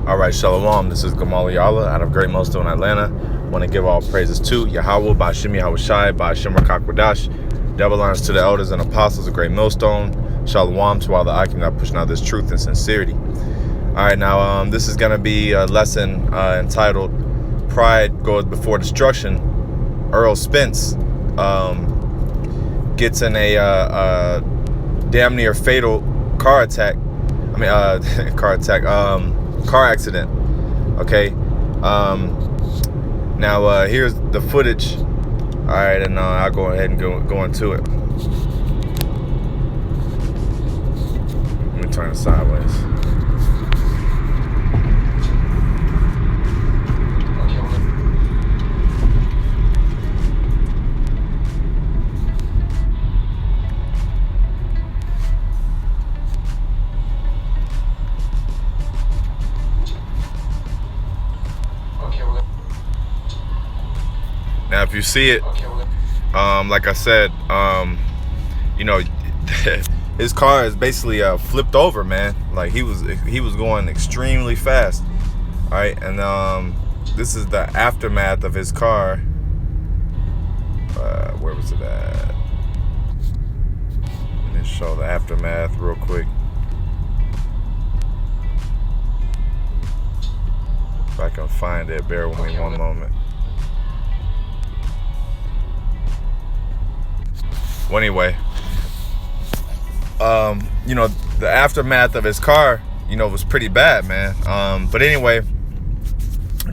All right, Shalom. This is YAHAWAH out of Great Millstone, Atlanta. Want to give all praises to YAHAWAH, BAHASHAM, YAHAWASHI, BAHASHAM, Rakakwadash. Double honors to the elders and apostles of Great Millstone. Shalom to all the Akim that pushing out this truth and sincerity. All right, now this is going to be a lesson entitled "Pride Goes Before Destruction." Errol Spence gets in a damn near fatal car accident. Okay. Now here's the footage. All right, and I'll go ahead and go into it. Let me turn it sideways. Now, if you see it, like I said, his car is basically flipped over, man. Like he was going extremely fast. All right, and this is the aftermath of his car. Where was it at? Let me show the aftermath real quick. If I can find it, bear with me one moment. Well, anyway, the aftermath of his car, was pretty bad, man. But anyway,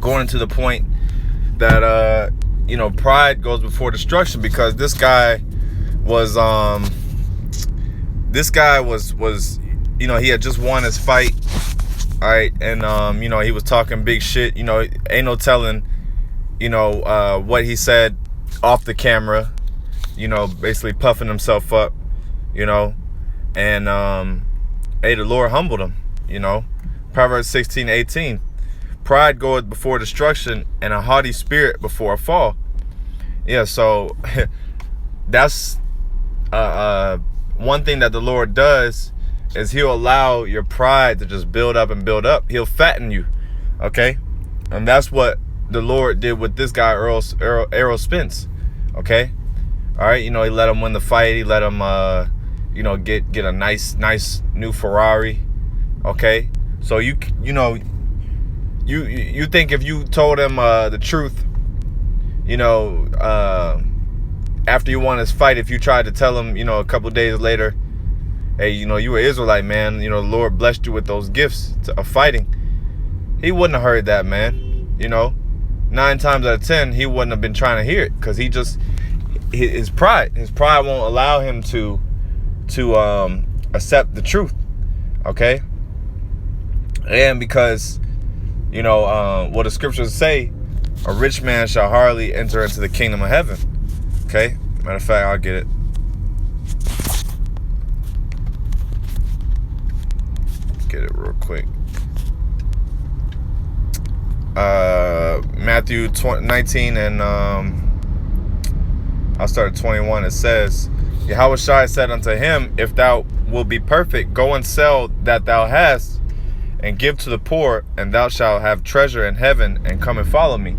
going to the point that, pride goes before destruction, because this guy was, he had just won his fight, all right, and, he was talking big shit, ain't no telling, what he said off the camera. Basically puffing himself up, and the Lord humbled him, Proverbs 16:18. Pride goeth before destruction, and a haughty spirit before a fall. Yeah, so that's one thing that the Lord does is he'll allow your pride to just build up and build up. He'll fatten you, okay? And that's what the Lord did with this guy, Errol Spence, okay? All right, he let him win the fight. He let him, get a nice new Ferrari. Okay, so you think if you told him the truth, after you won his fight, if you tried to tell him, a couple days later, hey, you were Israelite, man. The Lord blessed you with those gifts of fighting. He wouldn't have heard that, man. 9 times out of 10, he wouldn't have been trying to hear it, because his pride won't allow him to accept the truth, okay? And because what the scriptures say, a rich man shall hardly enter into the kingdom of heaven. Okay, matter of fact, I'll get it. Get it real quick. Matthew 19 and I'll start at 21. It says, YAHAWASHI said unto him, if thou wilt be perfect, go and sell that thou hast, and give to the poor, and thou shalt have treasure in heaven, and come and follow me.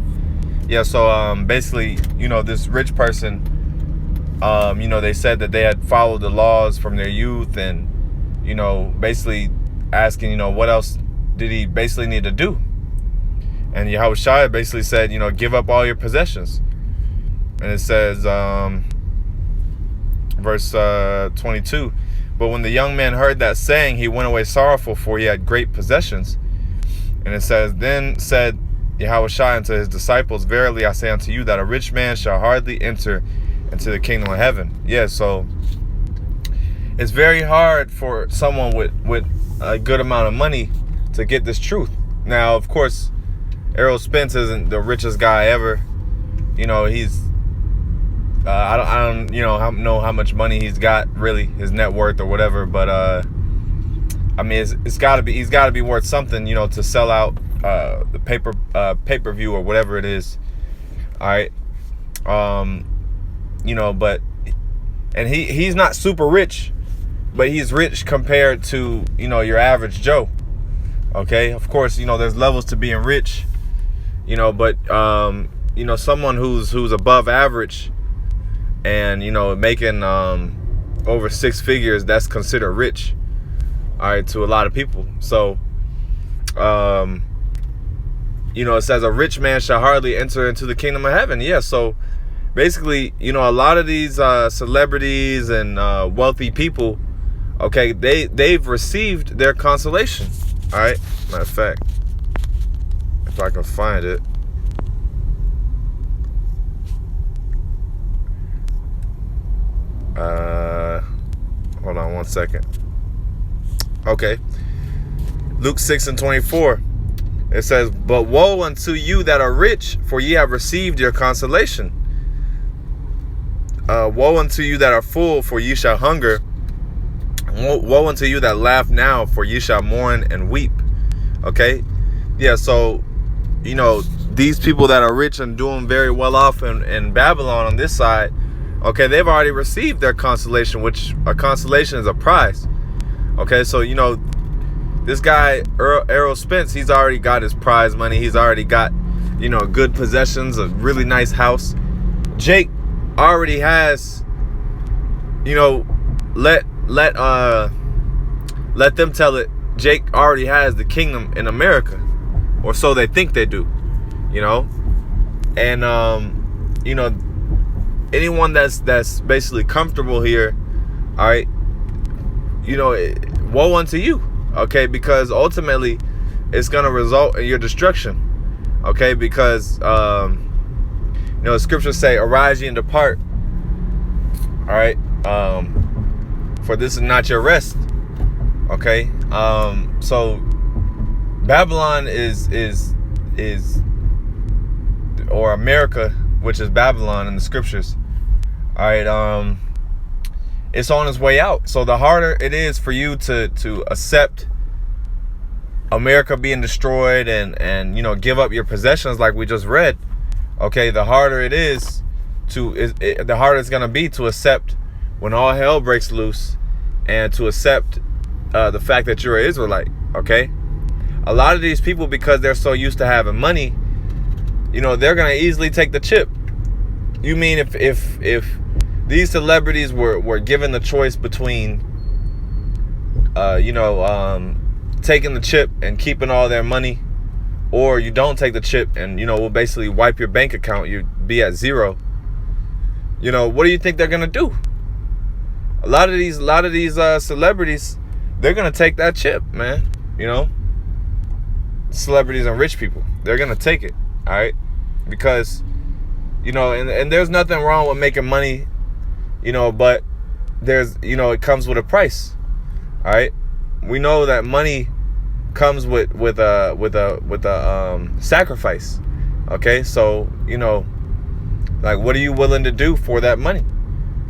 Yeah, so basically, this rich person, they said that they had followed the laws from their youth, and, basically asking, what else did he basically need to do? And YAHAWASHI basically said, give up all your possessions. And it says, verse 22, but when the young man heard that saying, he went away sorrowful, for he had great possessions. And it says, then said YAHAWASHI unto his disciples, verily I say unto you, that a rich man shall hardly enter into the kingdom of heaven. Yeah, so it's very hard for someone with a good amount of money to get this truth. Now, of course, Errol Spence isn't the richest guy ever. He's I don't know how much money he's got, really, his net worth or whatever, but I mean, he's got to be worth something, to sell out the pay-per-view or whatever it is. All right, but he's not super rich, but he's rich compared to your average Joe. Okay, of course, there's levels to being rich, but someone who's above average and making over 6 figures, that's considered rich, all right, to a lot of people. So it says a rich man shall hardly enter into the kingdom of heaven. Yeah, so basically, a lot of these celebrities and wealthy people, okay, they've received their consolation. All right, matter of fact, if I can find it. Hold on one second. Okay. Luke 6:24. It says, but woe unto you that are rich, for ye have received your consolation. Woe unto you that are full, for ye shall hunger. Woe unto you that laugh now, for ye shall mourn and weep. Okay? Yeah, so, these people that are rich and doing very well off in Babylon on this side, okay, they've already received their consolation, which a consolation is a prize. Okay, so, this guy, Errol Spence, he's already got his prize money. He's already got, good possessions, a really nice house. Jake already has, let them tell it. Jake already has the kingdom in America, or so they think they do, and anyone that's basically comfortable here, all right, woe unto you, okay, because ultimately it's gonna result in your destruction, okay, because the scriptures say, arise ye and depart, all right, for this is not your rest. Okay, so Babylon is or America, which is Babylon in the scriptures, all right, it's on its way out. So the harder it is for you to accept America being destroyed and give up your possessions like we just read, okay, the harder it is the harder it's gonna be to accept when all hell breaks loose, and to accept the fact that you're an Israelite. Okay, a lot of these people, because they're so used to having money, they're gonna easily take the chip. You mean if these celebrities were given the choice between taking the chip and keeping all their money, or you don't take the chip and we'll basically wipe your bank account, you'd be at zero, what do you think they're gonna do? A lot of these celebrities, they're gonna take that chip, man. Celebrities and rich people, they're gonna take it, all right, because and there's nothing wrong with making money, but there's it comes with a price, all right. We know that money comes with a sacrifice, okay. So like, what are you willing to do for that money?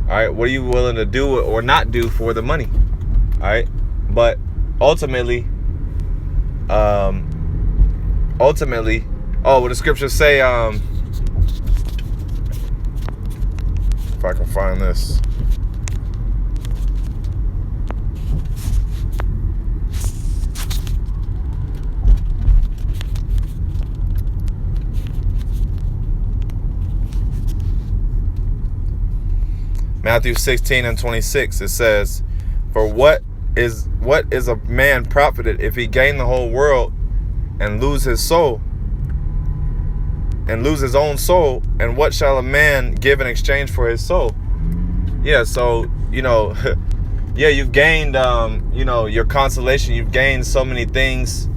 All right, what are you willing to do or not do for the money? All right, but ultimately, what the scriptures say, if I can find this. Matthew 16:26, it says, for what is a man profited if he gain the whole world and lose his soul, and lose his own soul? And what shall a man give in exchange for his soul? Yeah, so yeah, you've gained your consolation. You've gained so many things,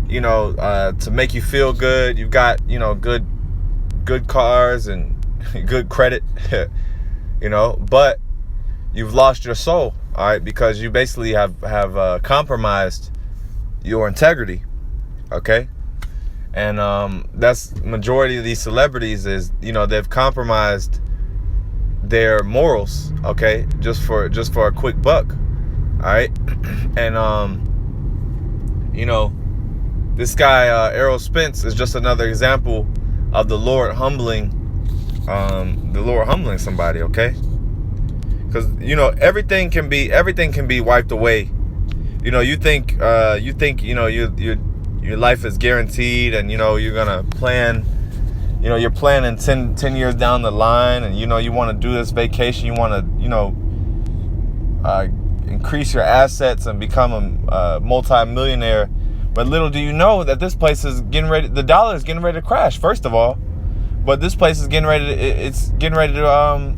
to make you feel good. You've got good cars and good credit. But you've lost your soul, all right, because you basically have compromised your integrity, okay? And that's majority of these celebrities is, they've compromised their morals, okay, just for a quick buck, all right? And this guy Errol Spence is just another example of the Lord humbling somebody, okay? Because everything can be wiped away you think your life is guaranteed, and you're gonna plan. You're planning 10 years down the line, and you want to do this vacation. You want to increase your assets and become a multi-millionaire. But little do you know that this place is getting ready. The dollar is getting ready to crash. First of all, but this place is getting ready. It's getting ready to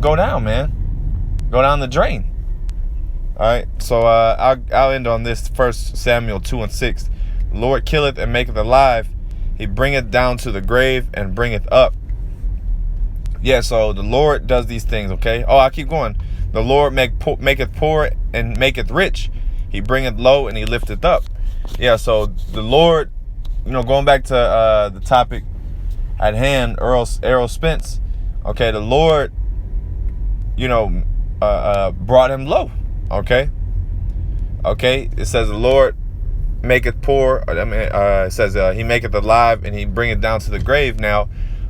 go down, man. Go down the drain. All right. So I'll end on this. 1 Samuel 2:6. The Lord killeth and maketh alive. He bringeth down to the grave and bringeth up. Yeah. So the Lord does these things. Okay. Oh, I keep going. The Lord maketh poor and maketh rich. He bringeth low and he lifteth up. Yeah. So the Lord, going back to the topic at hand, Errol Spence. Okay. The Lord, brought him low. Okay. It says the Lord maketh poor. It says he maketh alive and he bringeth down to the grave. Now,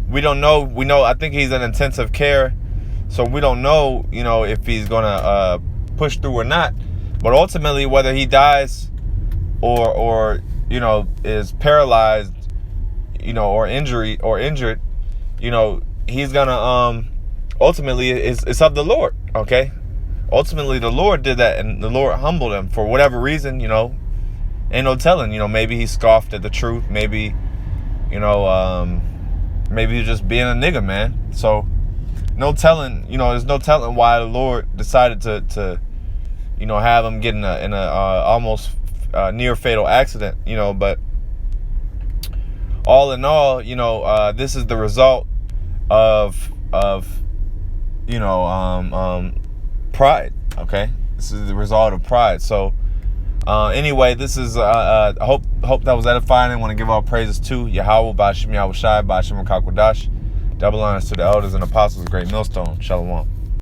we don't know. We know. I think he's in intensive care, so we don't know. If he's gonna push through or not. But ultimately, whether he dies or is paralyzed, or injured, he's gonna ultimately it's of the Lord. Okay. Ultimately, the Lord did that, and the Lord humbled him for whatever reason. Ain't no telling. Maybe he scoffed at the truth. Maybe, maybe he's just being a nigga, man. So, no telling. There's no telling why the Lord decided to have him get in a almost near fatal accident. But all in all, this is the result of pride. Okay, this is the result of pride. So anyway, this is I hope that was edifying. I want to give all praises to YAHAWAH, BAHASHAM, YAHAWASHI, BAHASHAM, Kakwadash. Double honors to the elders and apostles of Great Millstone. Shalom.